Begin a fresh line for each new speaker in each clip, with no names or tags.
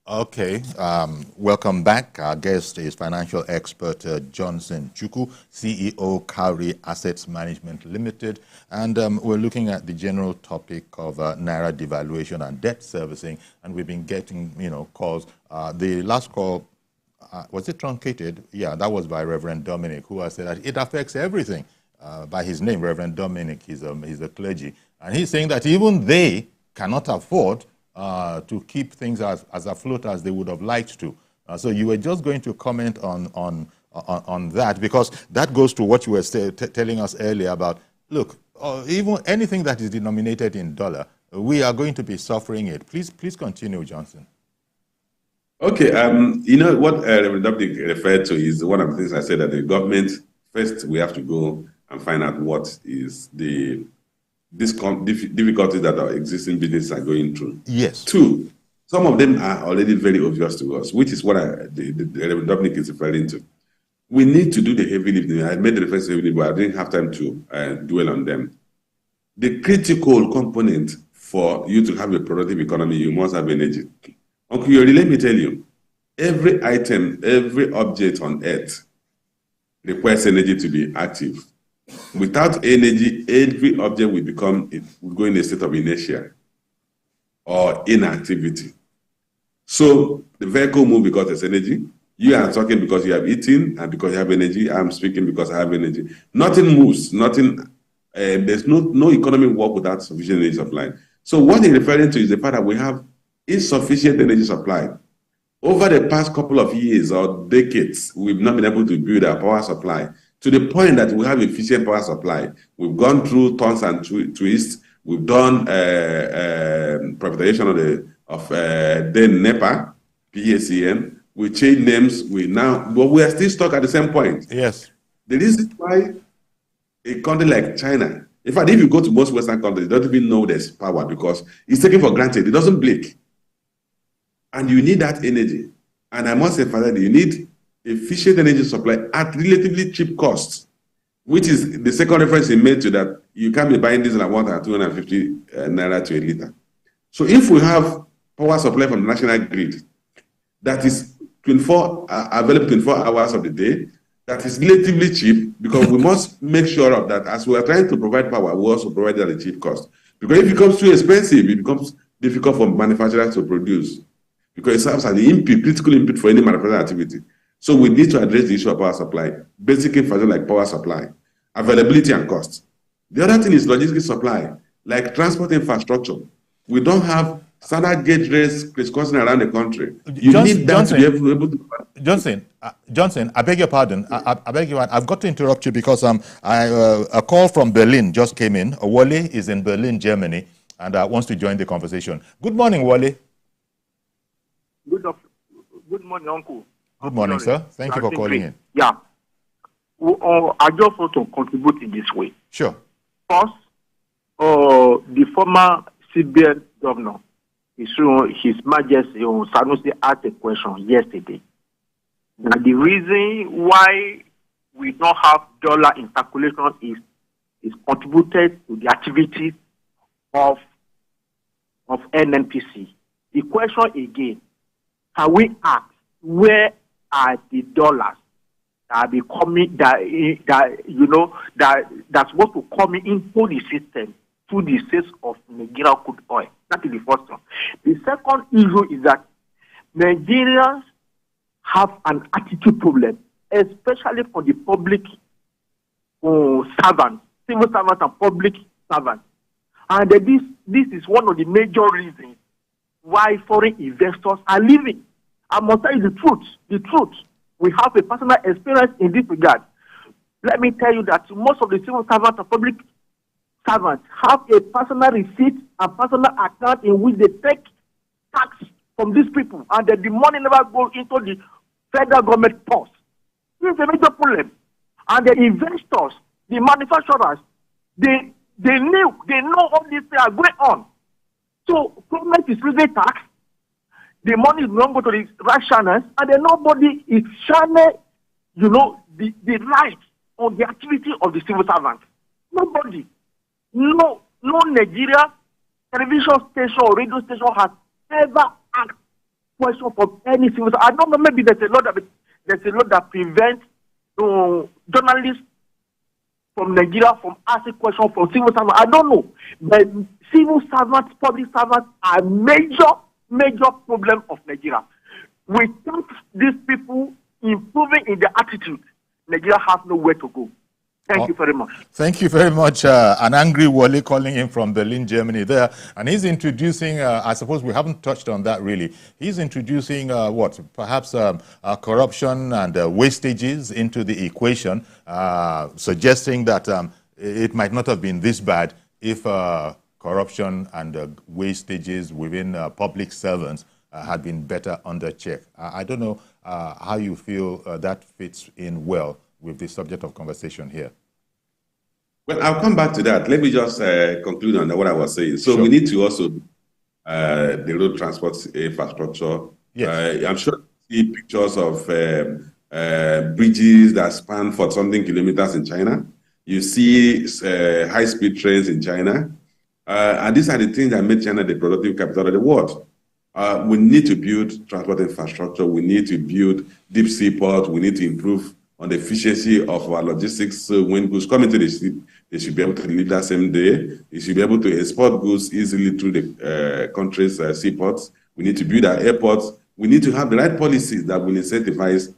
Okay, welcome back. Our guest is financial expert Johnson Chukwu, CEO, Cowrie Assets Management Limited. And we're looking at the general topic of Naira devaluation and debt servicing. And we've been getting, calls. The last call, was it truncated? Yeah, that was by Reverend Dominic, who has said that it affects everything. By his name, Reverend Dominic, he's a clergy. And he's saying that even they cannot afford to keep things as afloat as they would have liked to. So you were just going to comment on that, because that goes to what you were telling us earlier about, look, even anything that is denominated in dollar, we are going to be suffering it. Please continue, Johnson.
Okay, what Reverend Dominic referred to is one of the things I said, that the government, first we have to go and find out what is the difficulties that our existing businesses are going through.
Yes.
Two, some of them are already very obvious to us, which is what the Dominic is referring to. We need to do the heavy lifting. I made the reference to heavy lifting, but I didn't have time to dwell on them. The critical component for you to have a productive economy, you must have energy. Uncle Yori, let me tell you, every item, every object on earth requires energy to be active. Without energy, every object will go in a state of inertia or inactivity. So the vehicle moves because there's energy. You are talking because you have eaten and because you have energy. I'm speaking because I have energy. Nothing moves. There's no economy work without sufficient energy supply. So what he's referring to is the fact that we have insufficient energy supply. Over the past couple of years or decades, we've not been able to build our power supply to the point that we have efficient power supply. We've gone through turns and twists. We've done privatization of then NEPA, PACN. We changed names. But we are still stuck at the same point.
Yes.
The reason why a country like China, in fact, if you go to most Western countries, they don't even know there's power because it's taken for granted. It doesn't blink. And you need that energy. And I must say, Father, you need efficient energy supply at relatively cheap costs, which is the second reference he made to that you can't be buying diesel at 250 naira to a liter. So if we have power supply from the national grid that is available 24 hours of the day, that is relatively cheap, because we must make sure of that as we are trying to provide power, we also provide it at a cheap cost. Because if it becomes too expensive, it becomes difficult for manufacturers to produce, because it serves as an critical input for any manufacturing activity. So we need to address the issue of power supply, basic infrastructure like power supply, availability and cost. The other thing is logistics supply, like transport infrastructure. We don't have standard gauge rails crisscrossing around the country. You need that to be able to...
Johnson, I beg your pardon. I beg your pardon. I've got to interrupt you because a call from Berlin just came in. Wale is in Berlin, Germany, and wants to join the conversation. Good morning, Wale.
Good morning, Uncle.
Good morning, sir. Thank you for calling in.
Yeah. I just want to contribute in this way.
Sure.
First, the former CBN governor, His Majesty Sanusi, asked a question yesterday. Now, the reason why we don't have dollar in circulation is contributed to the activities of NNPC. The question again, can we ask where are the dollars that are becoming that's supposed to come into the system through the sales of Nigerian crude oil? That is the first one. The second issue is that Nigerians have an attitude problem, especially for the public servants, civil servants and public servants. And this is one of the major reasons why foreign investors are leaving. I must tell you the truth. We have a personal experience in this regard. Let me tell you that most of the civil servants and public servants have a personal receipt and personal account in which they take tax from these people, and the money never goes into the federal government purse. This is a major problem. And the investors, the manufacturers, they know all these things are going on. So government is raising tax. The money is not going to the right channels, and then nobody is shining, the light on the activity of the civil servants. Nobody. No Nigeria television station or radio station has ever asked question from any civil. I don't know. Maybe there's a lot that prevents journalists from Nigeria from asking questions from civil servants. I don't know, but civil servants, public servants are major problem of Nigeria. Without these people improving in their attitude, Nigeria has nowhere to go. Thank you very much.
Thank you very much. An angry Wale calling in from Berlin, Germany there. And he's introducing, I suppose we haven't touched on that really. He's introducing perhaps corruption and wastages into the equation, suggesting that it might not have been this bad if corruption and wastages within public servants had been better under check. I don't know how you feel that fits in well with the subject of conversation here.
Well, I'll come back to that. Let me just conclude on what I was saying. So we need to also the road transport infrastructure.
Yes.
I'm sure you see pictures of bridges that span for something kilometers in China. You see high-speed trains in China. And these are the things that make China the productive capital of the world. We need to build transport infrastructure. We need to build deep sea ports. We need to improve on the efficiency of our logistics. So when goods come into the city, they should be able to leave that same day. They should be able to export goods easily through the country's seaports. We need to build our airports. We need to have the right policies that will incentivize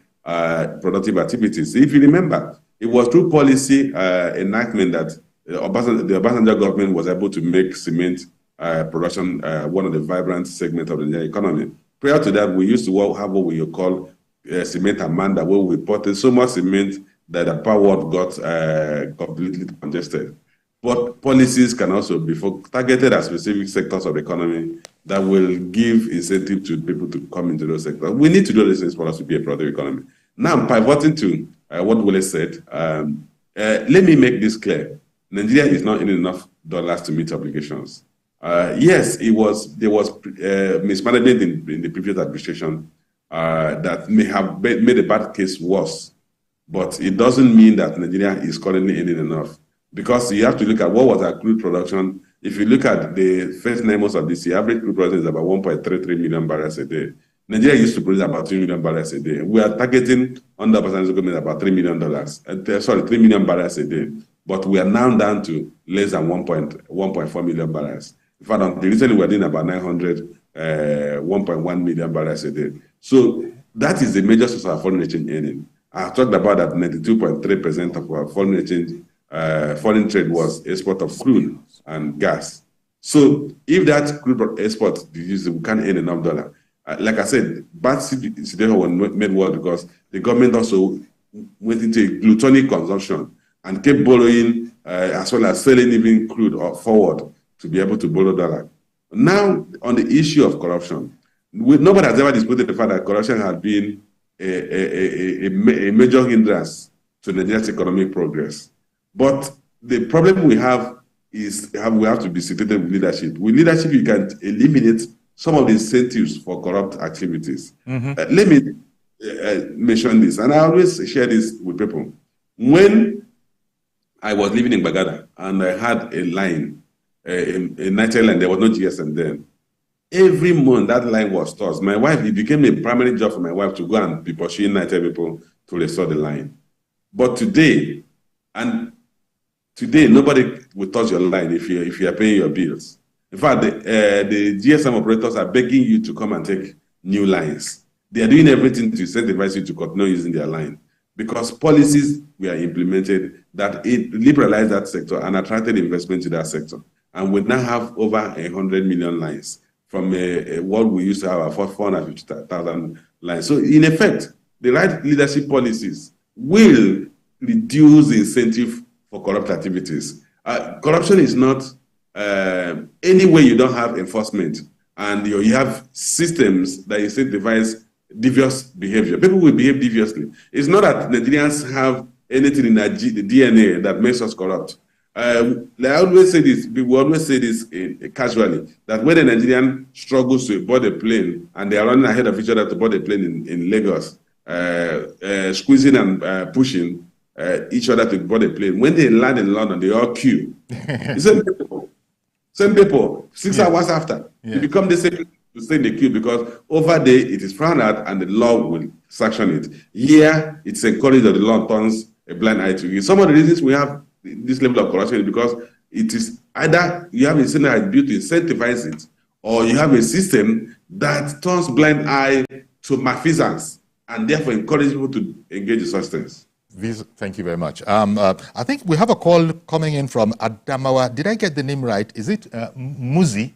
productive activities. If you remember, it was through policy enactment that the Obasanjo government was able to make cement production one of the vibrant segments of the Nigerian economy. Prior to that, we used to have what we call cement Amanda, where we imported so much cement that the power world got completely congested. But policies can also be targeted at specific sectors of the economy that will give incentive to people to come into those sectors. We need to do these things for us to be a productive economy. Now, I'm pivoting to what Wole said. Let me make this clear. Nigeria is not in enough dollars to meet obligations. Yes, there was mismanagement in the previous administration that may have made a bad case worse, but it doesn't mean that Nigeria is currently earning enough, because you have to look at what was our crude production. If you look at the first 9 months of this year, average crude production is about 1.33 million barrels a day. Nigeria used to produce about 3 million barrels a day. We are targeting under Obasanjo's government about $3 million, 3 million barrels a day, but we are now down to less than 1.4 million barrels. In fact, recently we're doing about 1.1 million barrels a day. So that is the major source of our foreign exchange earning. I talked about that 92.3% of our foreign exchange, foreign trade was export of crude and gas. So if that crude export reduces, we can't earn enough dollar. Like I said, bad situation was made worse because the government also went into a gluttonic consumption and kept borrowing as well as selling even crude forward to be able to borrow dollar. Now, on the issue of corruption, nobody has ever disputed the fact that corruption has been a major hindrance to Nigeria's economic progress. But the problem we have is we have to be situated with leadership. With leadership, you can eliminate some of the incentives for corrupt activities. Let me mention this, and I always share this with people. When I was living in Bagada and I had a line, a night line, there was no GSM then. Every month that line was tossed. My wife, it became a primary job for my wife to go and be pursuing night people to restore the line. But today, nobody will touch your line if you are paying your bills. In fact, the GSM operators are begging you to come and take new lines. They are doing everything to incentivize you to continue using their line, because policies were implemented that it liberalized that sector and attracted investment to that sector. And we now have over 100 million lines from what we used to have, 450,000 lines. So in effect, the right leadership policies will reduce the incentive for corrupt activities. Corruption is not any way you don't have enforcement and you have systems that incentivize devious behavior. People will behave deviously. It's not that Nigerians have anything in their DNA that makes us corrupt. I always say this, we always say this casually, that when a Nigerian struggles to board a plane and they are running ahead of each other to board a plane in Lagos, squeezing and pushing each other to board a plane, when they land in London, they all queue. Same people, 6 hours after, you become the same. to stay in the queue because over there it is frowned at and the law will sanction it. Here, it's encouraged that the law turns a blind eye to it. Some of the reasons we have this level of corruption is because it is either you have a system that is built to incentivize it, or you have a system that turns blind eye to malfeasance and therefore encourage people to engage in such things.
Thank you very much. I think we have a call coming in from Adamawa. Did I get the name right? Is it Muzi?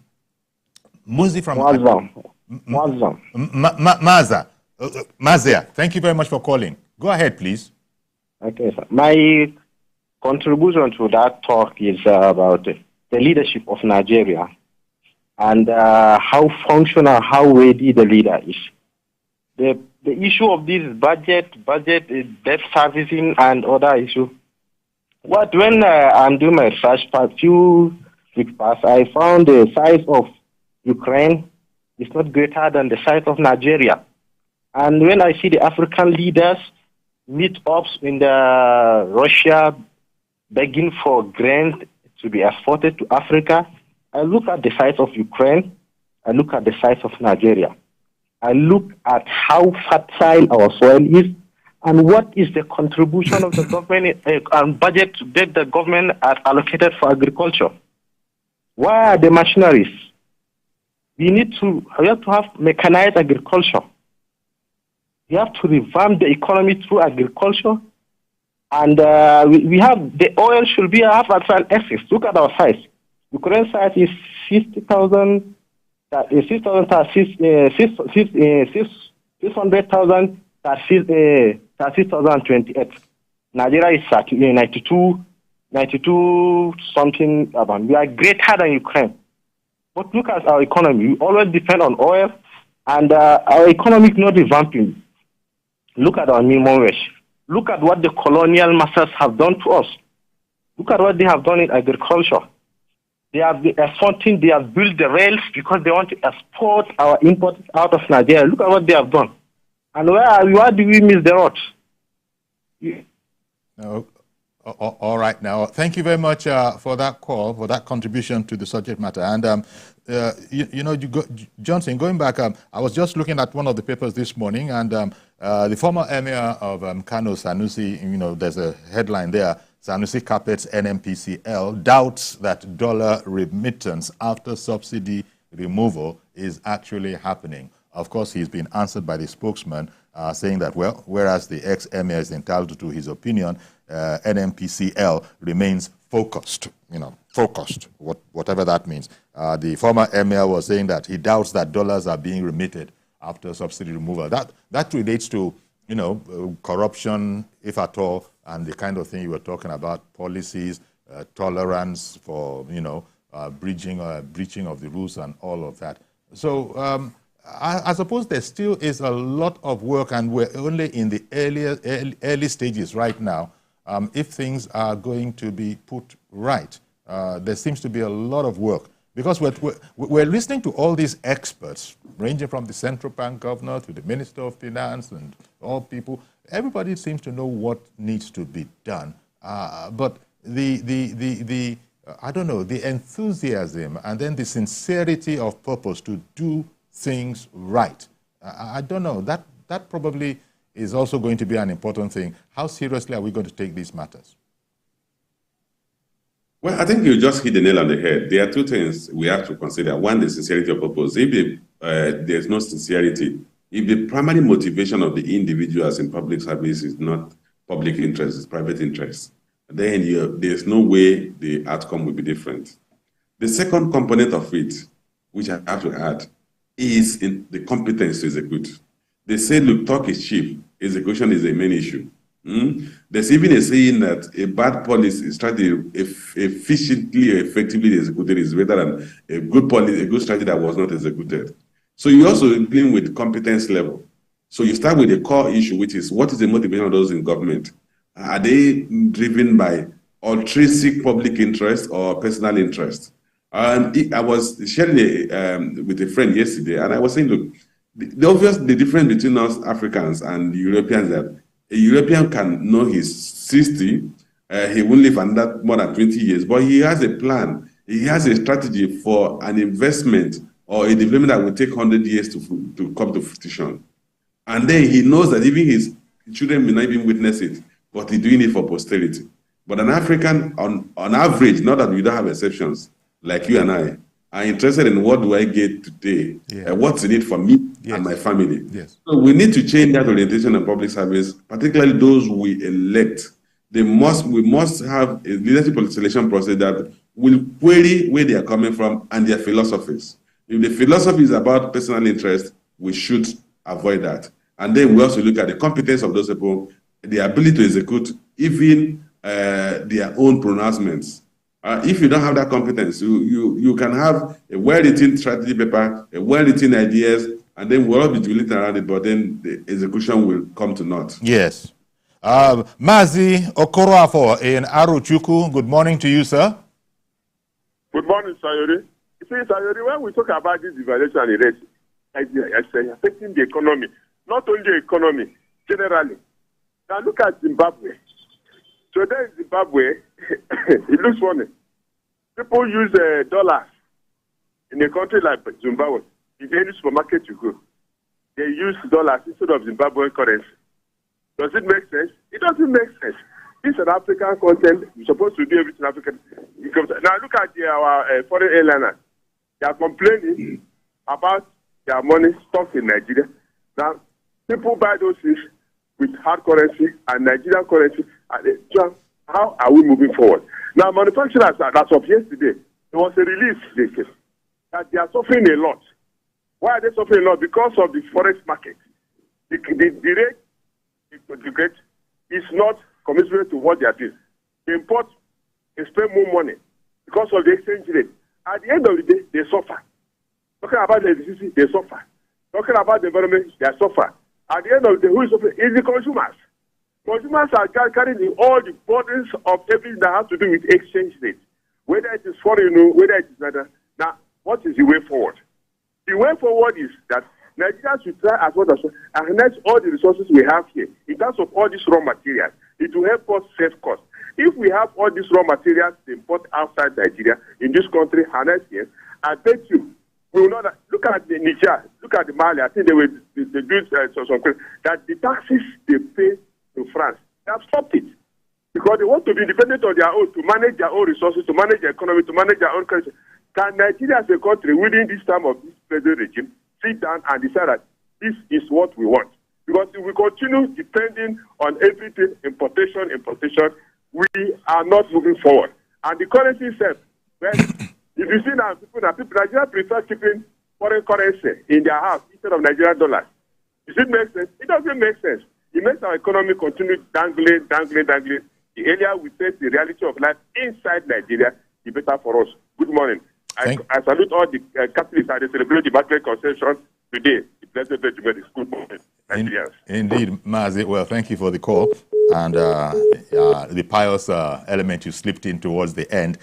Muzi from Maza. Mazia. Thank you very much for calling. Go ahead, please.
Okay, sir. My contribution to that talk is about the leadership of Nigeria and how functional, how ready the leader is. The issue of this budget, debt servicing, and other issues. When I'm doing my research for a few weeks past, I found the size of Ukraine is not greater than the size of Nigeria. And when I see the African leaders meet up in the Russia begging for grain to be exported to Africa, I look at the size of Ukraine, I look at the size of Nigeria. I look at how fertile our soil is and what is the contribution of the government and budget that the government has allocated for agriculture. Where are the machineries? We have to have mechanized agriculture. We have to revamp the economy through agriculture. And we have, the oil should be a fertile access. Look at our size. Ukraine's size is 60,000. 600,000 2028. Nigeria is 92 something about. We are greater than Ukraine. But look at our economy. We always depend on oil, and our economy is not revamping. Look at our minimum wage. Look at what the colonial masters have done to us. Look at what they have done in agriculture. They have been exporting, they have built the rails because they want to export our imports out of Nigeria. Look at what they have done. And where do we miss the road?
All right now. Thank you very much for that call, for that contribution to the subject matter. And, Johnson, going back, I was just looking at one of the papers this morning, and the former emir of Kano, Sanusi, there's a headline there, Sanusi carpets NMPCL, doubts that dollar remittance after subsidy removal is actually happening. Of course, he's been answered by the spokesman saying that, well, whereas the ex-emir is entitled to his opinion, NMPCL remains focused, whatever that means. The former emir was saying that he doubts that dollars are being remitted after subsidy removal. That relates to, corruption, if at all, and the kind of thing you were talking about, policies, tolerance for, breaching of the rules and all of that. So I suppose there still is a lot of work, and we're only in the early stages right now. If things are going to be put right, there seems to be a lot of work, because we're listening to all these experts, ranging from the central bank governor to the minister of finance and all people. Everybody seems to know what needs to be done, but the I don't know, the enthusiasm and then the sincerity of purpose to do things right. I don't know. That probably is also going to be an important thing. How seriously are we going to take these matters?
Well, I think you just hit the nail on the head. There are two things we have to consider. One, the sincerity of purpose. If there's no sincerity, if the primary motivation of the individuals in public service is not public interest, it's private interest, then there's no way the outcome will be different. The second component of it, which I have to add, is in the competence to execute. They say, look, talk is cheap, execution is a main issue. There's even a saying that a bad policy strategy, efficiently or effectively executed, is better than a good policy, a good strategy that was not executed. So you also dealing with competence level. So you start with the core issue, which is what is the motivation of those in government? Are they driven by altruistic public interest or personal interest? I was sharing with a friend yesterday, and I was saying, look, the difference between us Africans and Europeans, that a European can know he's 60, he won't live under more than 20 years, but he has a plan. He has a strategy for an investment or a development that will take 100 years to come to fruition. And then he knows that even his children may not even witness it, but he's doing it for posterity. But an African, on average, not that we don't have exceptions, like you and I, are interested in what do I get today, what's in it for me and my family. So we need to change that orientation of public service, particularly those we elect. We must have a leadership selection process that will query where they are coming from and their philosophies. If the philosophy is about personal interest, we should avoid that. And then we also look at the competence of those people, the ability to execute even their own pronouncements. If you don't have that competence, you can have a well-written strategy paper, a well-written ideas, and then we'll all be drilling around it, but then the execution will come to naught.
Yes. Mazi Okoroafo in Aruchuku, good morning to you, sir.
Good morning, Sayori. You see, Sayori, when we talk about this devaluation and rate, it's affecting the economy, not only the economy, generally. Now look at Zimbabwe. Today in Zimbabwe, it looks funny. People use dollars in a country like Zimbabwe. In any supermarket you go, they use dollars instead of Zimbabwean currency. Does it make sense? It doesn't make sense. This is an African content. We're supposed to do everything African. Now look at our foreign airliners. They are complaining about their money stuck in Nigeria. Now, people buy those things with hard currency and Nigerian currency. How are we moving forward? Now, manufacturers, that's of yesterday, there was a release they said that they are suffering a lot. Why are they suffering a lot? Because of the forex market. The rate is not commensurate to what they are doing. They import, they spend more money because of the exchange rate. At the end of the day, they suffer. Talking about the efficiency, they suffer. Talking about the environment, they suffer. At the end of the day, who is suffering? Is the consumers. Consumers are carrying all the burdens of everything that has to do with exchange rate. Whether it is foreign, whether it is another. Now, what is the way forward? The way forward is that Nigeria should try as much as possible and harness all the resources we have here in terms of all these raw materials. It will help us save costs. If we have all these raw materials to import outside Nigeria, in this country, harness here, I bet you, we will not look at the Niger, look at the Mali. I think they do that the taxes they pay to France, they have stopped it because they want to be independent on their own, to manage their own resources, to manage their economy, to manage their own currency. Can Nigeria as a country, within this time of this present regime, sit down and decide that this is what we want? Because if we continue depending on everything, importation, we are not moving forward. And the currency itself, well, if you see now, Nigeria prefer keeping foreign currency in their house instead of Nigerian dollars. Does it make sense? It doesn't make sense. It makes our economy continue dangling. The earlier we face the reality of life inside Nigeria, the better for us. Good morning. I salute all the Catholics as they celebrate the Immaculate Conception today. The blessed Virgin is good morning, Nigerians.
Indeed, Mazi. Well, thank you for the call and the pious element you slipped in towards the end.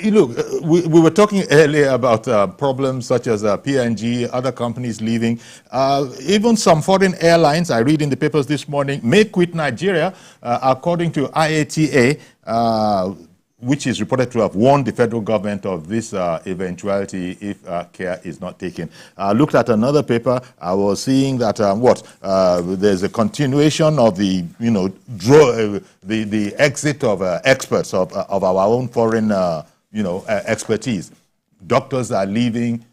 Look, we were talking earlier about problems such as P&G, other companies leaving. Even some foreign airlines, I read in the papers this morning, may quit Nigeria, according to IATA, which is reported to have warned the federal government of this eventuality if care is not taken. I looked at another paper. I was seeing that there's a continuation of the the exit of experts of our own foreign expertise. Doctors are leaving.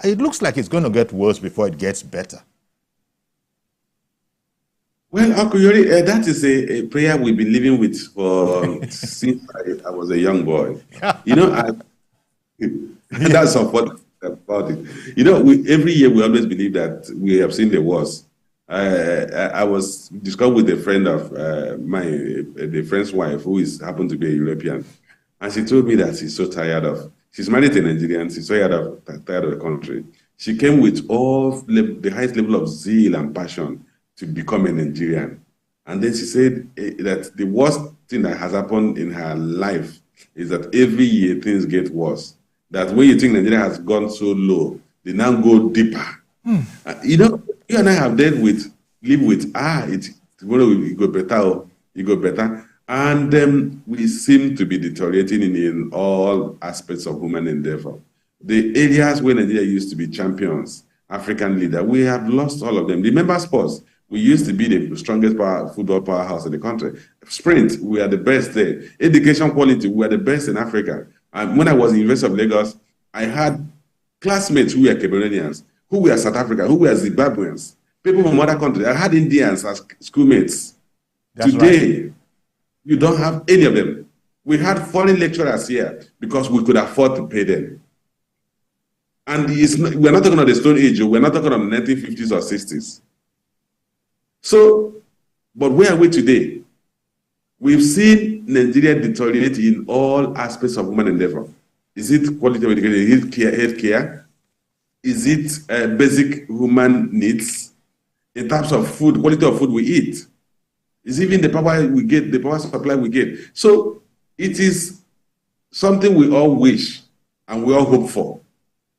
It looks like it's going to get worse before it gets better.
Well, Uncle Yori, that is a prayer we've been living with since I was a young boy. That's what about it. Every year we always believe that we have seen the worst. I was discussing with a friend of the friend's wife, who happened to be a European, and she told me that she's so tired of. She's married to a Nigerian. She's so tired of the country. She came with all the highest level of zeal and passion to become a Nigerian. And then she said that the worst thing that has happened in her life is that every year things get worse. That when you think Nigeria has gone so low, they now go deeper. You and I have live with, tomorrow you go better. And we seem to be deteriorating in all aspects of human endeavor. the areas where Nigeria used to be champions, African leader, we have lost all of them. Remember sports? We used to be the strongest football powerhouse in the country. Sprint, we are the best there. Education quality, we are the best in Africa. And when I was in the University of Lagos, I had classmates who were Cameroonians, who were South African, who were Zimbabweans, people from other countries. I had Indians as schoolmates.
That's
Today,
right.
you don't have any of them. We had foreign lecturers here because we could afford to pay them. And we're not talking about the Stone Age, we're not talking about the 1950s or 60s. So, but where are we today? We've seen Nigeria deteriorate in all aspects of human endeavor. Is it quality of education? Is it healthcare? Is it basic human needs? In terms of food, quality of food we eat? Is even the power we get, the power supply we get? So it is something we all wish and we all hope for.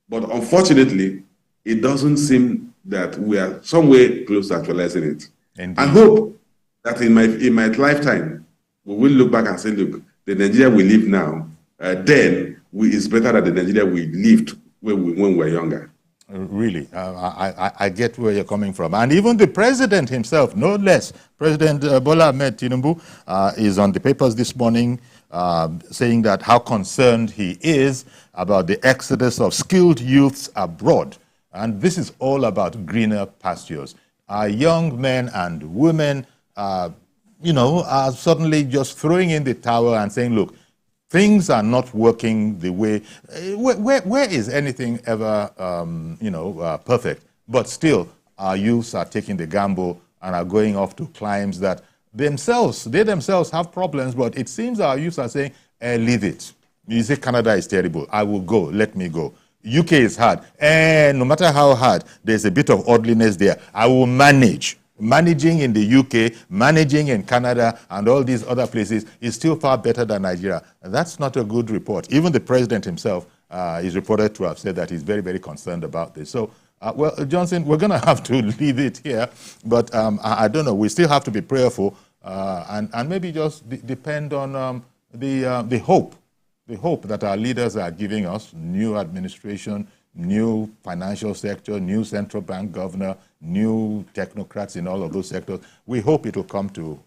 But unfortunately, it doesn't seem that we are somewhere close to actualizing it.
Indeed.
I hope that in my lifetime, we will look back and say, look, the Nigeria we live now, then is better than the Nigeria we lived when we were younger.
Really, I get where you're coming from. And even the president himself, no less, President Bola Ahmed Tinubu, is on the papers this morning saying that how concerned he is about the exodus of skilled youths abroad. And this is all about greener pastures. Our young men and women, are suddenly just throwing in the towel and saying, look, things are not working the way. Where is anything ever, perfect? But still, our youths are taking the gamble and are going off to climbs that they themselves have problems. But it seems our youths are saying, leave it. You say Canada is terrible. I will go. Let me go. UK is hard. And no matter how hard, there's a bit of orderliness there. I will manage. Managing in the UK, managing in Canada, and all these other places is still far better than Nigeria. That's not a good report. Even the president himself is reported to have said that he's very, very concerned about this. So, well, Johnson, we're going to have to leave it here. But I don't know. We still have to be prayerful and maybe just depend on the hope that our leaders are giving us, new administration, new financial sector, new central bank governor, new technocrats in all of those sectors. We hope it will come to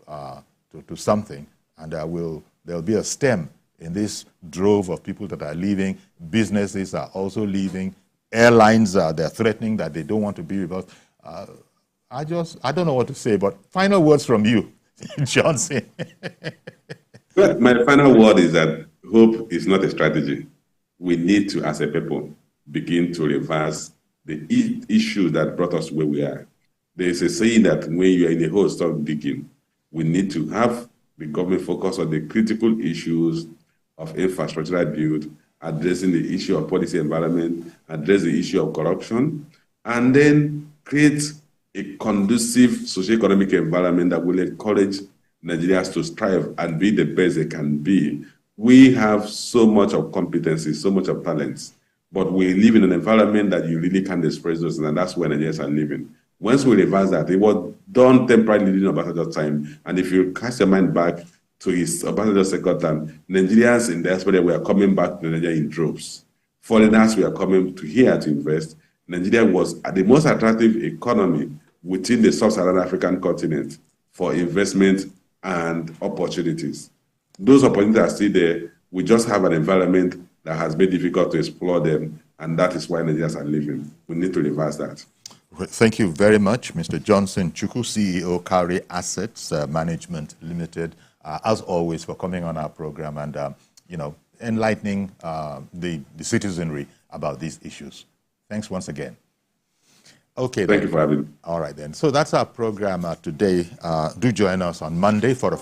something, and there'll be a stem in this drove of people that are leaving. Businesses are also leaving. Airlines they're threatening that they don't want to be with us. I don't know what to say, but final words from you, Johnson.
Well, my final word is that hope is not a strategy. We need to, as a people, begin to reverse the issues that brought us where we are. There is a saying that when you are in a hole, stop digging. We need to have the government focus on the critical issues of infrastructural build, addressing the issue of policy environment, address the issue of corruption, and then create a conducive socioeconomic environment that will encourage Nigerians to strive and be the best they can be. We have so much of competency, so much of talents, but we live in an environment that you really can't express those, and that's where Nigerians are living. Once we reverse that, it was done temporarily during Obasanjo's time, and if you cast your mind back to his Obasanjo's second term, Nigerians in diaspora were coming back to Nigeria in droves. Foreigners were coming to here to invest. Nigeria was the most attractive economy within the sub-Saharan African continent for investment and opportunities. Those opportunities are still there. We just have an environment that has been difficult to explore them, and that is why Nigerians are leaving. We need to reverse that.
Thank you very much, Mr. Johnson Chukwu, CEO, Cowrie Assets Management Limited, as always, for coming on our program and, enlightening the citizenry about these issues. Thanks once again. Okay.
Thank you for having me.
All right, then. So that's our program today. Do join us on Monday for a